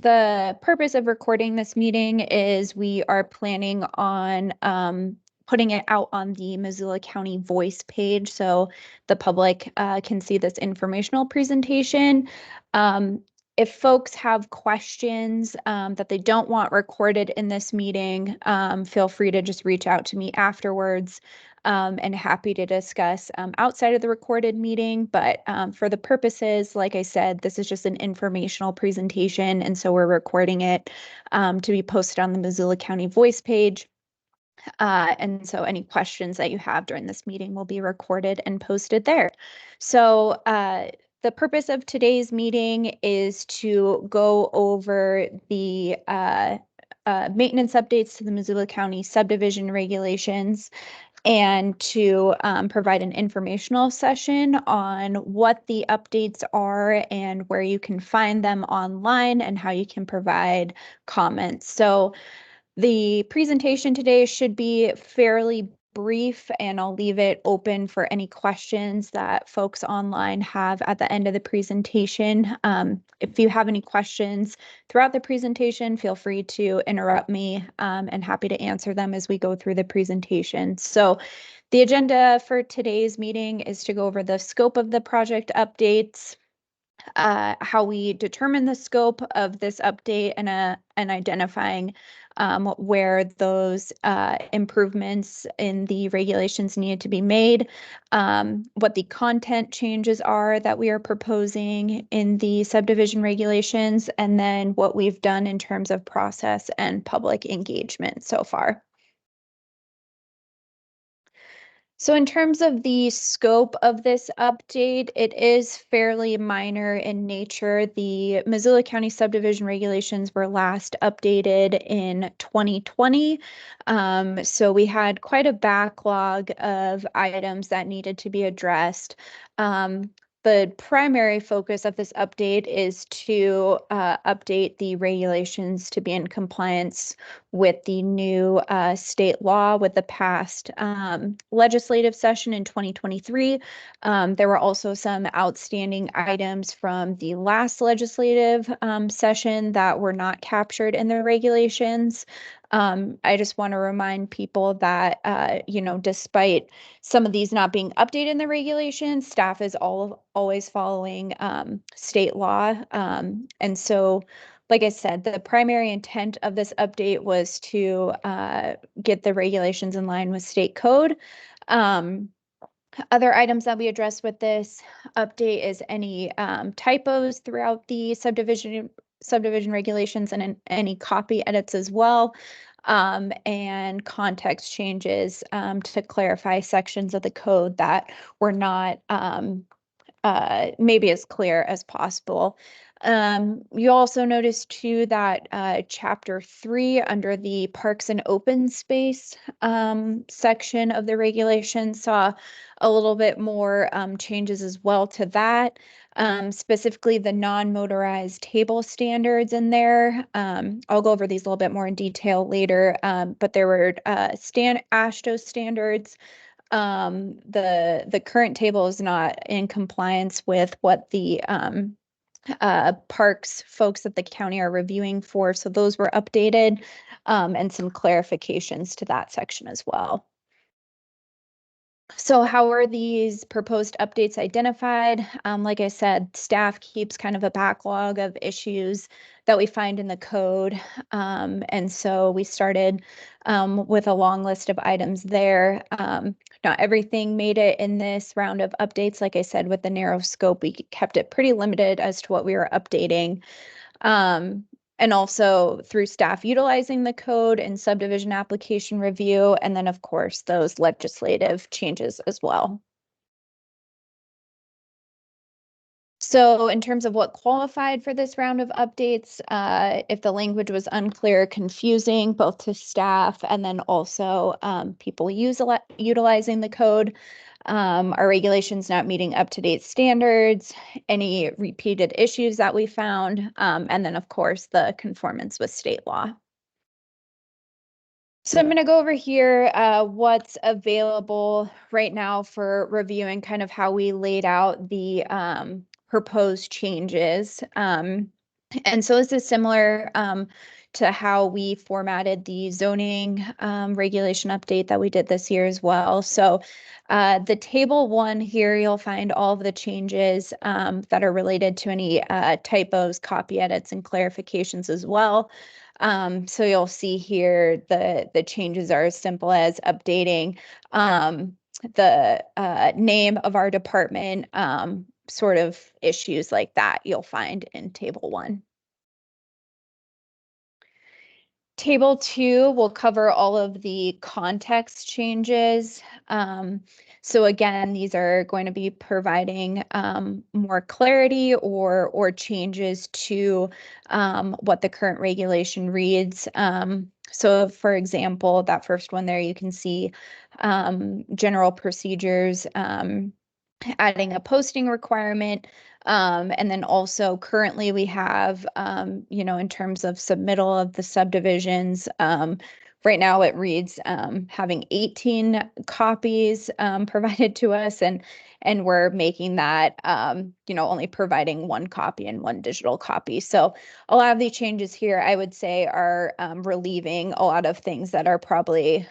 The purpose of recording this meeting is we are planning on putting it out on the Missoula County Voice page so the public can see this informational presentation. If folks have questions that they don't want recorded in this meeting, feel free to just reach out to me afterwards. And happy to discuss outside of the recorded meeting. But for the purposes, like I said, this is just an informational presentation. And so we're recording it to be posted on the Missoula County Voice page. And so any questions that you have during this meeting will be recorded and posted there. So the purpose of today's meeting is to go over the maintenance updates to the Missoula County subdivision regulations and to provide an informational session on what the updates are and where you can find them online and how you can provide comments. So the presentation today should be fairly brief, and I'll leave it open for any questions that folks online have at the end of the presentation. If you have any questions throughout the presentation, feel free to interrupt me and happy to answer them as we go through the presentation. So the agenda for today's meeting is to go over the scope of the project updates, how we determine the scope of this update and identifying where those improvements in the regulations needed to be made, what the content changes are that we are proposing in the subdivision regulations, and then what we've done in terms of process and public engagement so far. So in terms of the scope of this update, it is fairly minor in nature. The Missoula County subdivision regulations were last updated in 2020. So we had quite a backlog of items that needed to be addressed. The primary focus of this update is to update the regulations to be in compliance with the new state law with the past legislative session in 2023. There were also some outstanding items from the last legislative session that were not captured in the regulations. I just want to remind people that, despite some of these not being updated in the regulations, staff is always following state law. And so, like I said, the primary intent of this update was to get the regulations in line with state code. Other items that we addressed with this update is any typos throughout the subdivision regulations and any copy edits as well, and context changes to clarify sections of the code that were not maybe as clear as possible. You also notice too that Chapter 3 under the Parks and Open Space section of the regulation saw a little bit more changes as well to that. Specifically the non-motorized table standards in there. I'll go over these a little bit more in detail later, but there were AASHTO standards. The current table is not in compliance with what the parks folks at the county are reviewing for, so those were updated, and some clarifications to that section as well. So how are these proposed updates identified? Like I said, staff keeps kind of a backlog of issues that we find in the code. And so we started with a long list of items there. Not everything made it in this round of updates. Like I said, with the narrow scope, we kept it pretty limited as to what we were updating. And also through staff utilizing the code and subdivision application review, and then of course those legislative changes as well. So in terms of what qualified for this round of updates, if the language was unclear, confusing, both to staff and then also people utilizing the code, our regulations not meeting up-to-date standards, any repeated issues that we found, and then of course the conformance with state law. So I'm going to go over here what's available right now for reviewing kind of how we laid out the proposed changes. And so this is similar to how we formatted the zoning regulation update that we did this year as well. So the table 1 here, you'll find all of the changes that are related to any typos, copy edits, and clarifications as well. So you'll see here the changes are as simple as updating the name of our department, sort of issues like that you'll find in table 1. Table 2 will cover all of the context changes. So again, these are going to be providing more clarity or changes to what the current regulation reads. So for example, that first one there, you can see general procedures, adding a posting requirement. And then also currently we have, in terms of submittal of the subdivisions, right now it reads having 18 copies provided to us, and we're making that, only providing 1 copy and 1 digital copy. So a lot of these changes here, I would say, are relieving a lot of things that are probably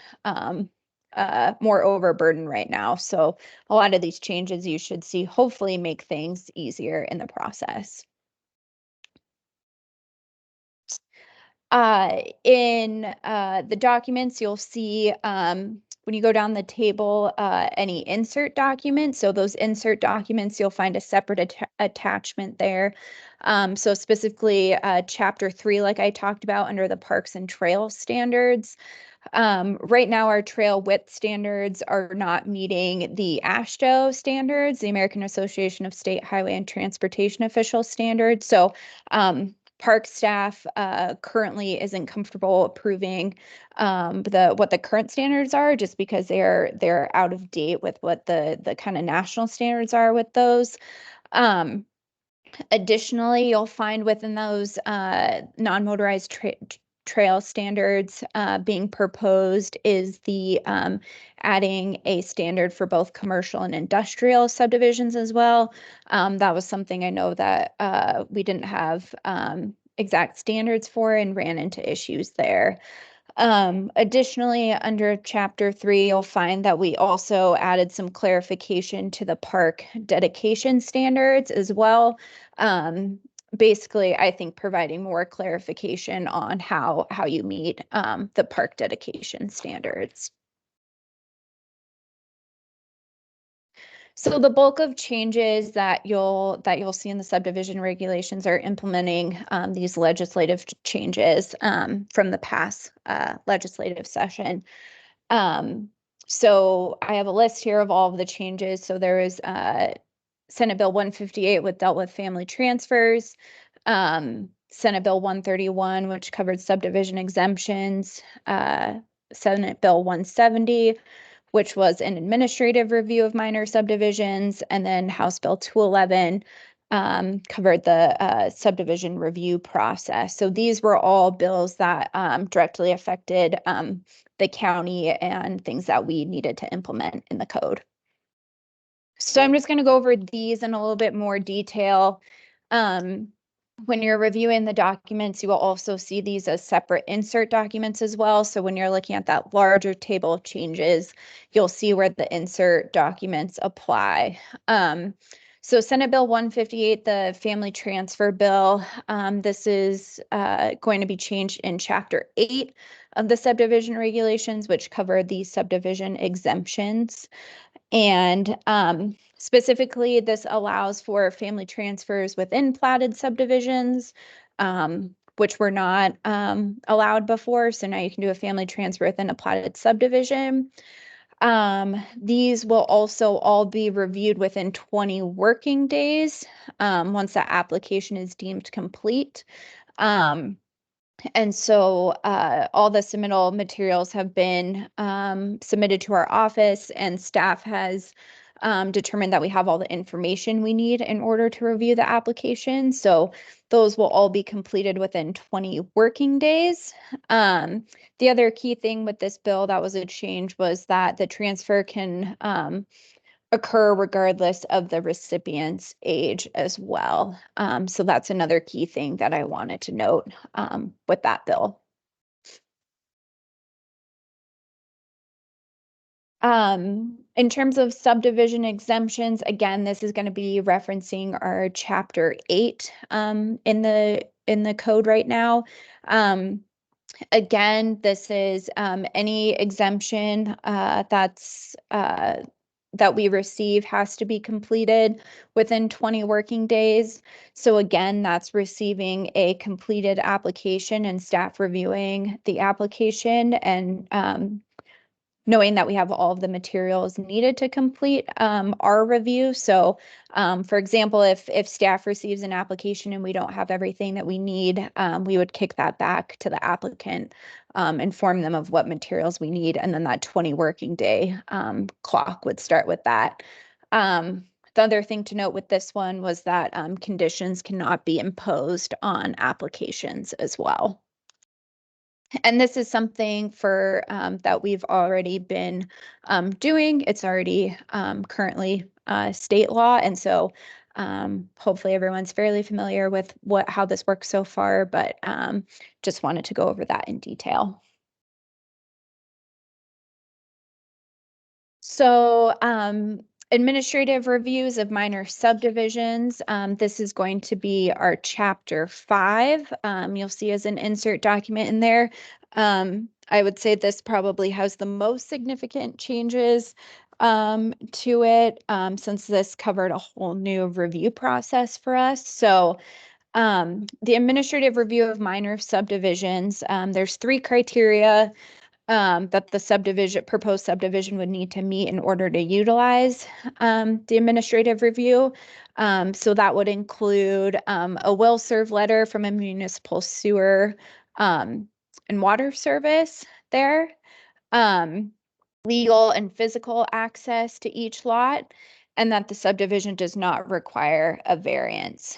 more overburdened right now. So a lot of these changes you should see hopefully make things easier in the process. In the documents, you'll see when you go down the table, any insert documents. So those insert documents, you'll find a separate attachment there. So specifically, Chapter 3, like I talked about, under the Parks and Trails standards. Right now, our trail width standards are not meeting the AASHTO standards, the American Association of State Highway and Transportation Officials standards. So park staff currently isn't comfortable approving what the current standards are, just because they're out of date with what the kind of national standards are with those. Additionally, you'll find within those non-motorized trail standards being proposed is the adding a standard for both commercial and industrial subdivisions as well. That was something I know that we didn't have exact standards for and ran into issues there. Additionally, under Chapter 3, you'll find that we also added some clarification to the park dedication standards as well. Basically, I think providing more clarification on how you meet the park dedication standards. So the bulk of changes that you'll see in the subdivision regulations are implementing these legislative changes from the past legislative session. So I have a list here of all of the changes. So there is Senate Bill 158, which dealt with family transfers, Senate Bill 131, which covered subdivision exemptions, Senate Bill 170, which was an administrative review of minor subdivisions, and then House Bill 211 covered the subdivision review process. So these were all bills that directly affected the county and things that we needed to implement in the code. So I'm just going to go over these in a little bit more detail. When you're reviewing the documents, you will also see these as separate insert documents as well. So when you're looking at that larger table of changes, you'll see where the insert documents apply. So Senate Bill 158, the family transfer bill, this is going to be changed in Chapter 8 of the subdivision regulations, which cover the subdivision exemptions. And specifically, this allows for family transfers within platted subdivisions, which were not allowed before. So now you can do a family transfer within a platted subdivision. These will also all be reviewed within 20 working days once that application is deemed complete. And so all the submittal materials have been submitted to our office, and staff has determined that we have all the information we need in order to review the application. So those will all be completed within 20 working days. The other key thing with this bill that was a change was that the transfer can occur regardless of the recipient's age as well. So that's another key thing that I wanted to note with that bill. In terms of subdivision exemptions, again, this is going to be referencing our Chapter 8 in the code right now. Again, this is any exemption that we receive has to be completed within 20 working days. So again, that's receiving a completed application and staff reviewing the application and knowing that we have all of the materials needed to complete our review. So, for example, if staff receives an application and we don't have everything that we need, we would kick that back to the applicant, inform them of what materials we need, and then that 20 working day clock would start with that. The other thing to note with this one was that conditions cannot be imposed on applications as well. And this is something for that we've already been doing. It's already currently state law, and so hopefully everyone's fairly familiar with how this works so far. But just wanted to go over that in detail. So, administrative reviews of minor subdivisions. This is going to be our Chapter 5. You'll see as an insert document in there. I would say this probably has the most significant changes to it since this covered a whole new review process for us. So, the administrative review of minor subdivisions, there's 3 criteria that the proposed subdivision would need to meet in order to utilize the administrative review. So that would include a will-serve letter from a municipal sewer and water service there, legal and physical access to each lot, and that the subdivision does not require a variance.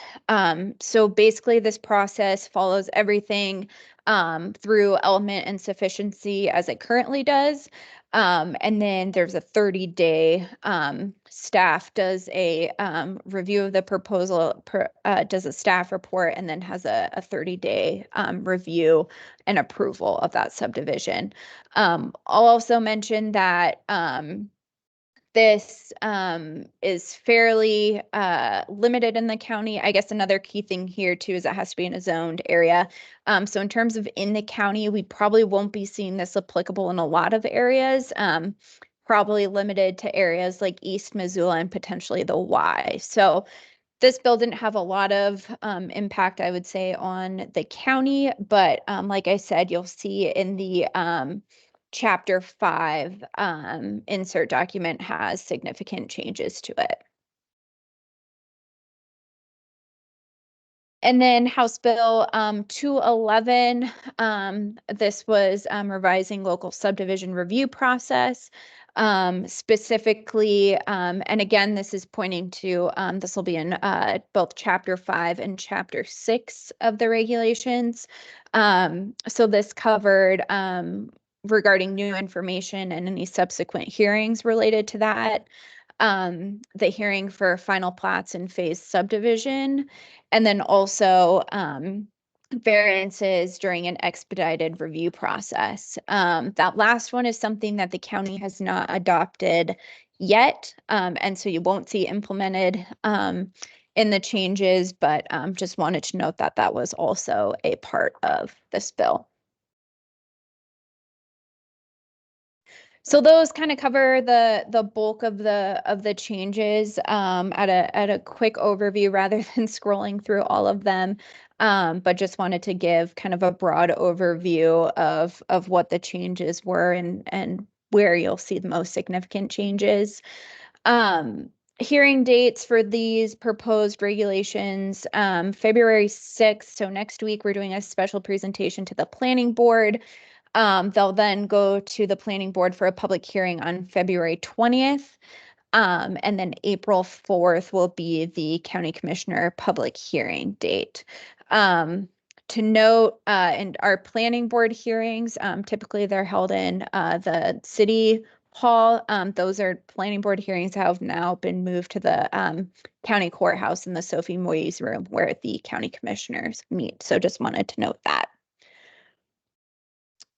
So basically, this process follows everything through element and sufficiency as it currently does. And then there's a 30-day staff does a review of the proposal, does a staff report, and then has a 30-day review and approval of that subdivision. I'll also mention that this is fairly limited in the county. I guess another key thing here too is it has to be in a zoned area. So in terms of in the county, we probably won't be seeing this applicable in a lot of areas, probably limited to areas like East Missoula and potentially the Y. So this bill didn't have a lot of impact, I would say, on the county, but like I said, you'll see in the Chapter 5 insert document has significant changes to it. And then House Bill 211, this was revising local subdivision review process. Specifically, and again, this is pointing to, this will be in both Chapter 5 and Chapter 6 of the regulations. So this covered regarding new information and any subsequent hearings related to that, the hearing for final plats and phase subdivision, and then also variances during an expedited review process. That last one is something that the county has not adopted yet, and so you won't see implemented in the changes, but just wanted to note that that was also a part of this bill. So those kind of cover the bulk of the changes at a quick overview rather than scrolling through all of them. But just wanted to give kind of a broad overview of what the changes were and where you'll see the most significant changes. Hearing dates for these proposed regulations, February 6th. So next week, we're doing a special presentation to the planning board. They'll then go to the planning board for a public hearing on February 20th. And then April 4th will be the county commissioner public hearing date. To note, in our planning board hearings, typically they're held in the city hall. Those are planning board hearings have now been moved to the county courthouse in the Sophie Moyes room where the county commissioners meet. So just wanted to note that.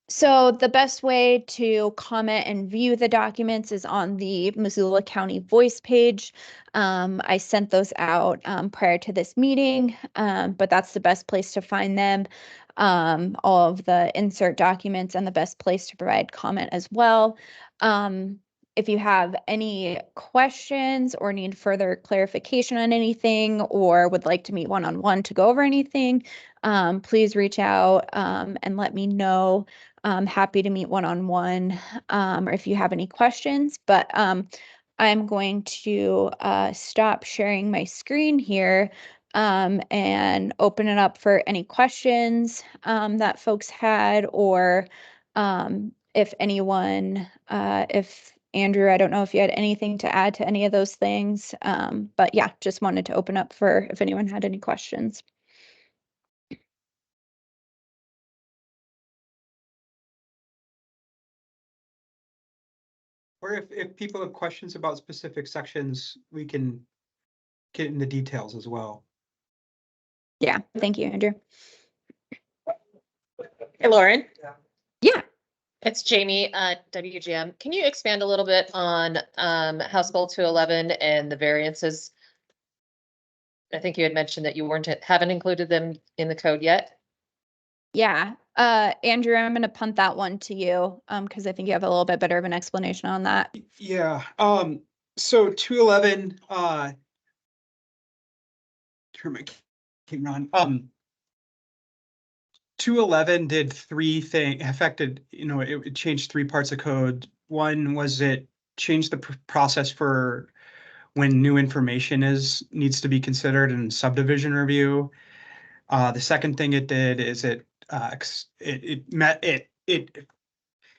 So the best way to comment and view the documents is on the Missoula County Voice page. I sent those out prior to this meeting, but that's the best place to find them. All of the insert documents and the best place to provide comment as well. If you have any questions or need further clarification on anything or would like to meet one-on-one to go over anything, please reach out and let me know. I'm happy to meet one-on-one or if you have any questions, but I'm going to stop sharing my screen here and open it up for any questions that folks had, or if anyone, if Andrew, I don't know if you had anything to add to any of those things, but yeah, just wanted to open up for if anyone had any questions. Or if people have questions about specific sections, we can get into details as well. Yeah, thank you, Andrew. Hey, Lauren. Yeah. It's Jamie at WGM. Can you expand a little bit on House Bill 211 and the variances? I think you had mentioned that you haven't included them in the code yet. Yeah. Andrew, I'm going to punt that one to you because I think you have a little bit better of an explanation on that. Yeah. So 211 turn my camera on. 211 did three things, affected, it changed three parts of code. One was it changed the process for when new information needs to be considered in subdivision review. The second thing it did is it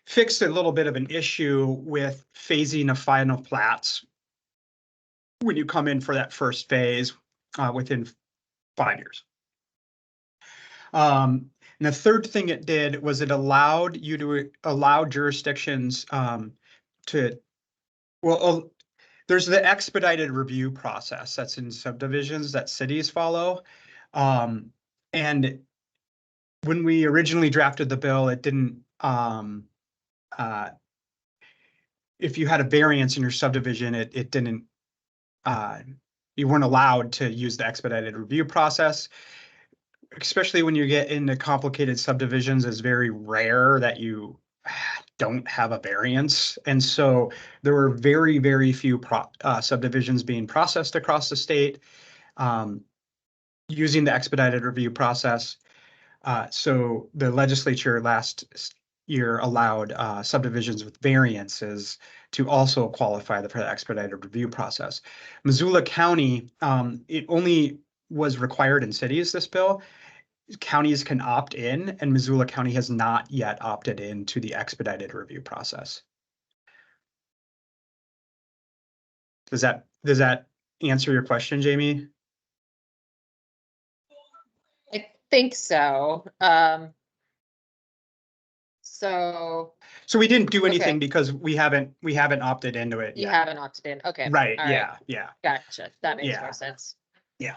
fixed a little bit of an issue with phasing of final plats when you come in for that first phase within 5 years. And the third thing it did was it allowed you to allow jurisdictions there's the expedited review process that's in subdivisions that cities follow. And when we originally drafted the bill, it didn't, if you had a variance in your subdivision, it didn't, you weren't allowed to use the expedited review process. Especially when you get into complicated subdivisions, it's very rare that you don't have a variance. And so there were very, very few subdivisions being processed across the state using the expedited review process. So the legislature last year allowed subdivisions with variances to also qualify for the expedited review process. Missoula County, it only was required in cities, this bill. Counties can opt in, and Missoula County has not yet opted in to the expedited review process. Does that answer your question, Jamie? I think so. So we didn't do anything because we haven't opted into it you yet. haven't opted in. Okay. Right. All Yeah. right. Yeah. Gotcha. That makes Yeah. more sense. Yeah.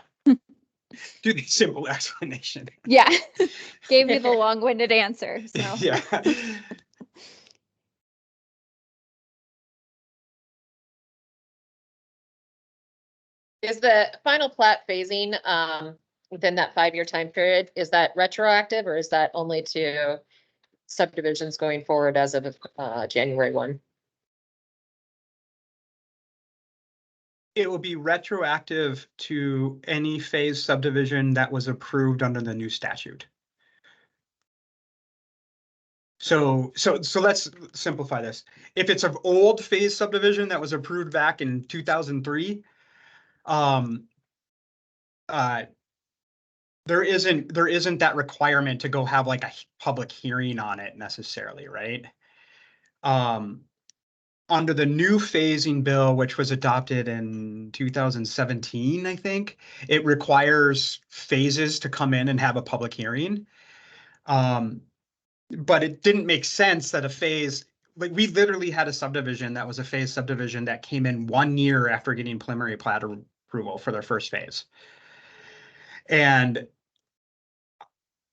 Do the simple explanation. Yeah. Gave you the long-winded answer. So Yeah. Is the final plat phasing within that 5-year time period, is that retroactive or is that only to subdivisions going forward as of January 1? It will be retroactive to any phase subdivision that was approved under the new statute. So let's simplify this. If it's an old phase subdivision that was approved back in 2003, there isn't that requirement to go have like a public hearing on it necessarily, right? Under the new phasing bill, which was adopted in 2017, I think, it requires phases to come in and have a public hearing. But it didn't make sense that a phase like we literally had a subdivision that was a phase subdivision that came in 1 year after getting preliminary plat approval for their first phase. And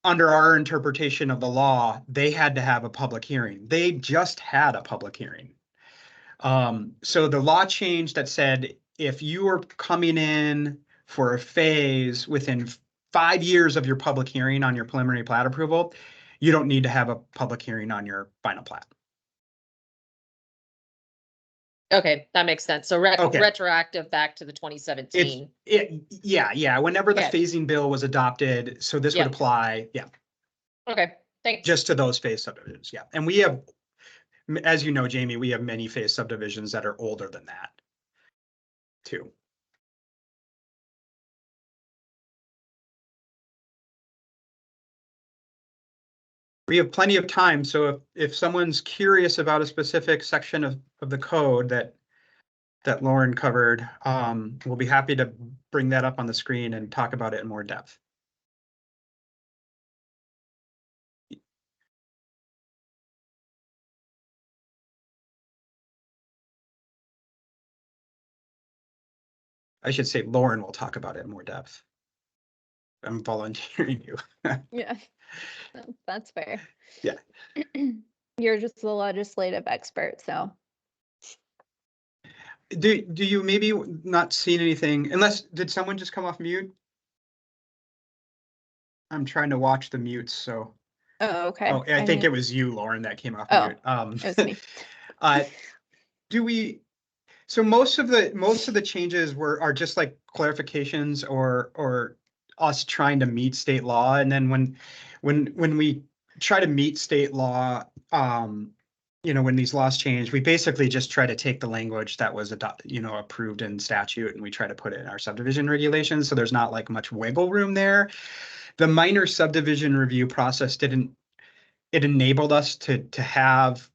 under our interpretation of the law, they had to have a public hearing. They just had a public hearing. So the law changed that said, if you are coming in for a phase within 5 years of your public hearing on your preliminary plat approval, you don't need to have a public hearing on your final plat. Okay, that makes sense. So Okay. retroactive back to the 2017. Yeah. Whenever the Yeah. phasing bill was adopted, so this Yeah. would apply, Okay, thanks. just to those phase subdivisions, yeah. And we have, as you know, Jamie, we have many phase subdivisions that are older than that, too. We have plenty of time, so if someone's curious about a specific section of the code that Lauren covered, we'll be happy to bring that up on the screen and talk about it in more depth. I should say Lauren will talk about it in more depth. I'm volunteering you. Yeah, that's fair. Yeah. You're just the legislative expert, so. Do you maybe not seen anything, unless, did someone just come off mute? I'm trying to watch the mutes, so. Oh, okay. Oh, I think it was you, Lauren, that came off Oh, mute. it was me. So most of the changes are just like clarifications or us trying to meet state law. And then when we try to meet state law, when these laws change, we basically just try to take the language that was approved in statute, and we try to put it in our subdivision regulations. So there's not like much wiggle room there. The minor subdivision review process it enabled us to have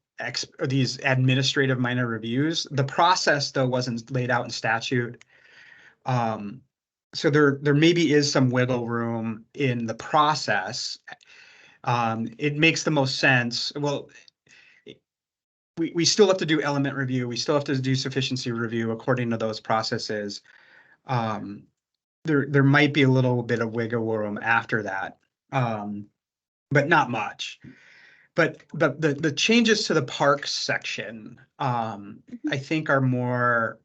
these administrative minor reviews. The process, though, wasn't laid out in statute. So there maybe is some wiggle room in the process. It makes the most sense. Well, we still have to do element review. We still have to do sufficiency review according to those processes. There might be a little bit of wiggle room after that, but not much. But the changes to the parks section, I think are more,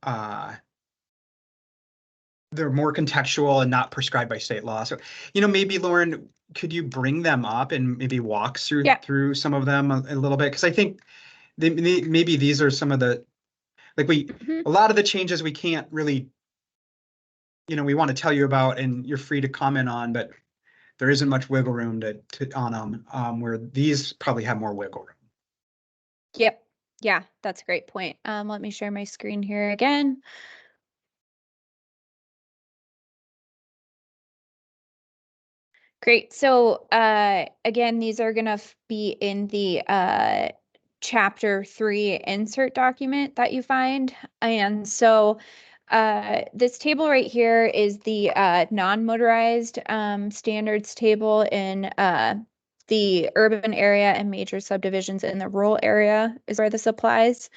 they're more contextual and not prescribed by state law. So, maybe Lauren, could you bring them up and maybe walk through some of them a little bit? Because I think maybe these are some of the, like a lot of the changes we can't really, we want to tell you about and you're free to comment on, but there isn't much wiggle room on them, where these probably have more wiggle room. Yep. Yeah, that's a great point. Let me share my screen here again. Great. So again, these are going to be in the Chapter 3 insert document that you find. And so this table right here is the non-motorized standards table in the urban area, and major subdivisions in the rural area is where this applies.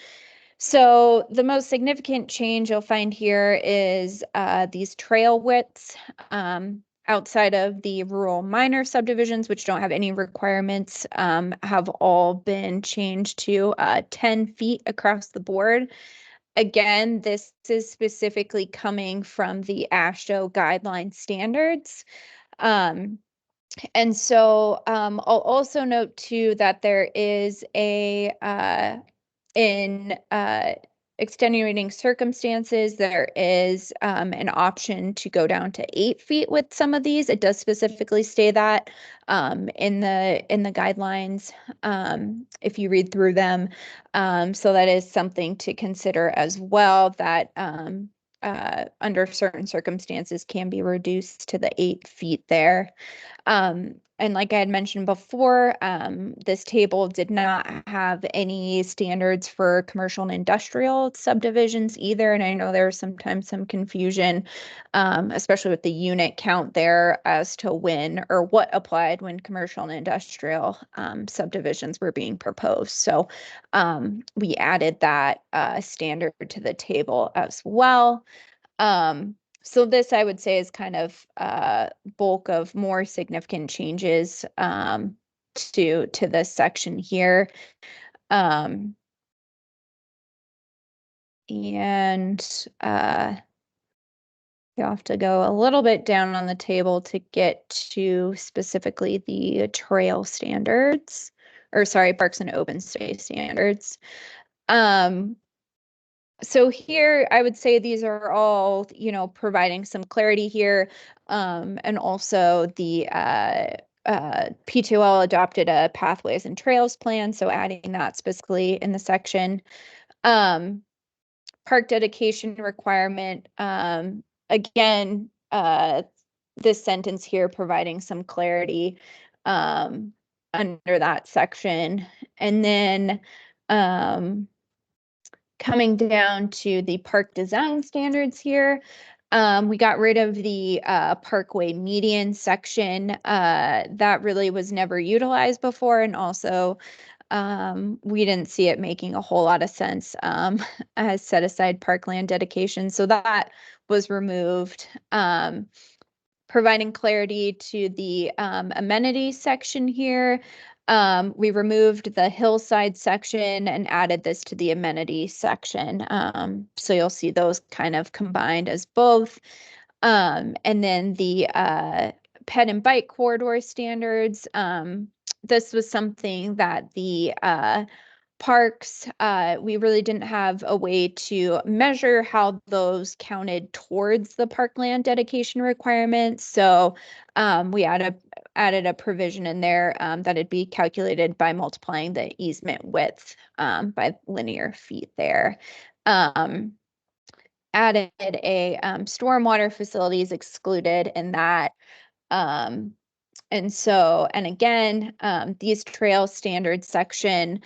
So the most significant change you'll find here is these trail widths outside of the rural minor subdivisions, which don't have any requirements, have all been changed to 10 feet across the board. Again, this is specifically coming from the AASHTO guideline standards. And so I'll also note too that there is a in extenuating circumstances, there is an option to go down to 8 feet with some of these. It does specifically say that in the guidelines if you read through them. So that is something to consider as well, that under certain circumstances can be reduced to the 8 feet there. and like I had mentioned before, this table did not have any standards for commercial and industrial subdivisions either. And I know there was sometimes some confusion, especially with the unit count there as to when or what applied when commercial and industrial subdivisions were being proposed. So we added that standard to the table as well. So this, I would say, is kind of bulk of more significant changes to this section here. And you have to go a little bit down on the table to get to specifically the trail standards, or sorry, parks and open space standards. So here, I would say these are all, providing some clarity here. And also the P2L adopted a pathways and trails plan, so adding that specifically in the section. Park dedication requirement, again, this sentence here providing some clarity under that section. And then coming down to the park design standards here, we got rid of the parkway median section that really was never utilized before, and also we didn't see it making a whole lot of sense as set aside parkland dedication, so that was removed. Providing clarity to the amenities section here. We removed the hillside section and added this to the amenities section. So you'll see those kind of combined as both. And then the pet and bike corridor standards. This was something that the parks, we really didn't have a way to measure how those counted towards the parkland dedication requirements. So we added a provision in there that it'd be calculated by multiplying the easement width by linear feet there. Added a stormwater facilities excluded in that. And again, these trail standards section,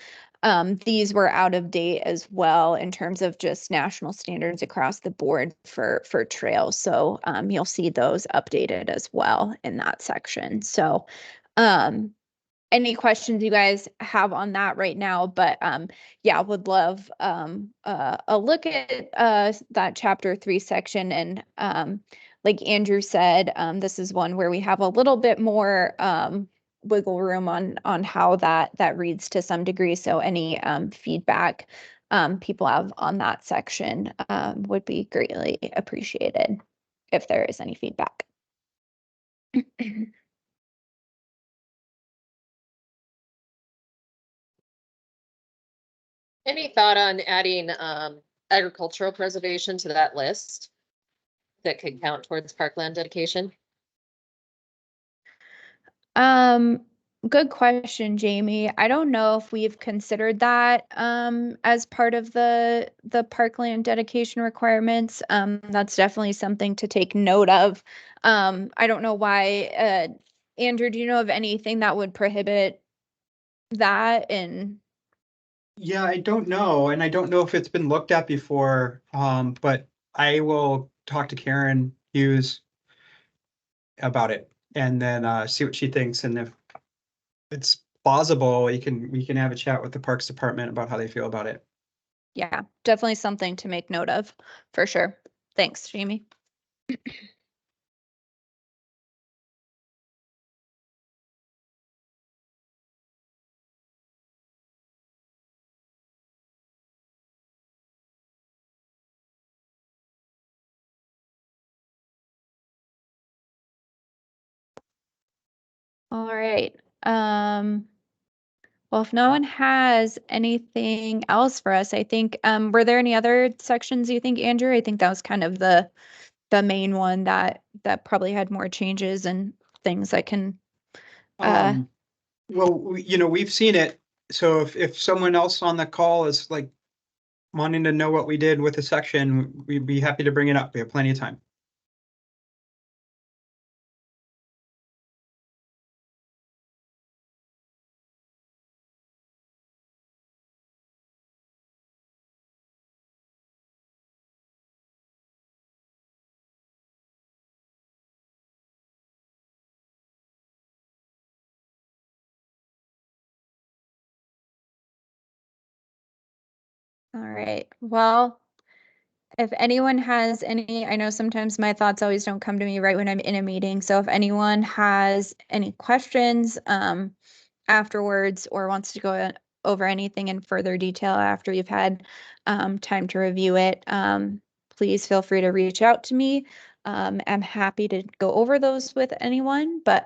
these were out of date as well in terms of just national standards across the board for trails. So you'll see those updated as well in that section. So any questions you guys have on that right now, but yeah, would love a look at that chapter 3 section. And like Andrew said, this is one where we have a little bit more wiggle room on how that reads to some degree. So any feedback people have on that section would be greatly appreciated if there is any feedback. Any thought on adding agricultural preservation to that list that could count towards parkland dedication? Good question, Jamie. I don't know if we've considered that as part of the parkland dedication requirements. That's definitely something to take note of. I don't know why. Andrew, do you know of anything that would prohibit that? And Yeah, I don't know, and I don't know if it's been looked at before, but I will talk to Karen Hughes about it and then see what she thinks, and if it's plausible, we can have a chat with the Parks Department about how they feel about it. yeah, definitely something to make note of for sure. Thanks, Jamie. All right. Well, if no one has anything else for us, I think, were there any other sections you think, Andrew? I think that was kind of the main one that probably had more changes and things that can, Well, we've seen it, so if someone else on the call is like wanting to know what we did with the section, we'd be happy to bring it up. We have plenty of time. All right. Well, if anyone has any, I know sometimes my thoughts always don't come to me right when I'm in a meeting. So if anyone has any questions afterwards or wants to go over anything in further detail after you've had time to review it, please feel free to reach out to me. I'm happy to go over those with anyone, but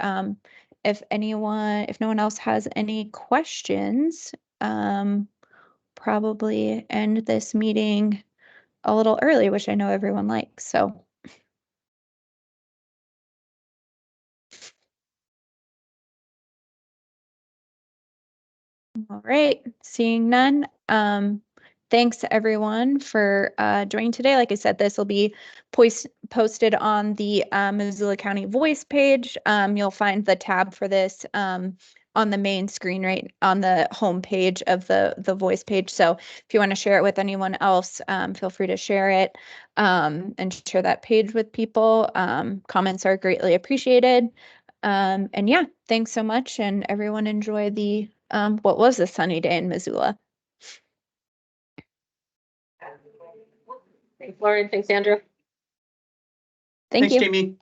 if no one else has any questions, probably end this meeting a little early, which I know everyone likes. So, all right, seeing none. Thanks to everyone for joining today. Like I said, this will be posted on the Missoula County Voice page. You'll find the tab for this on the main screen, right on the home page of the Voice page. So if you want to share it with anyone else, feel free to share it and share that page with people. Comments are greatly appreciated. And yeah, thanks so much, and everyone enjoy the what was a sunny day in Missoula. Thanks, Lauren. Thanks, Andrew. Thank Thanks, you. Jamie.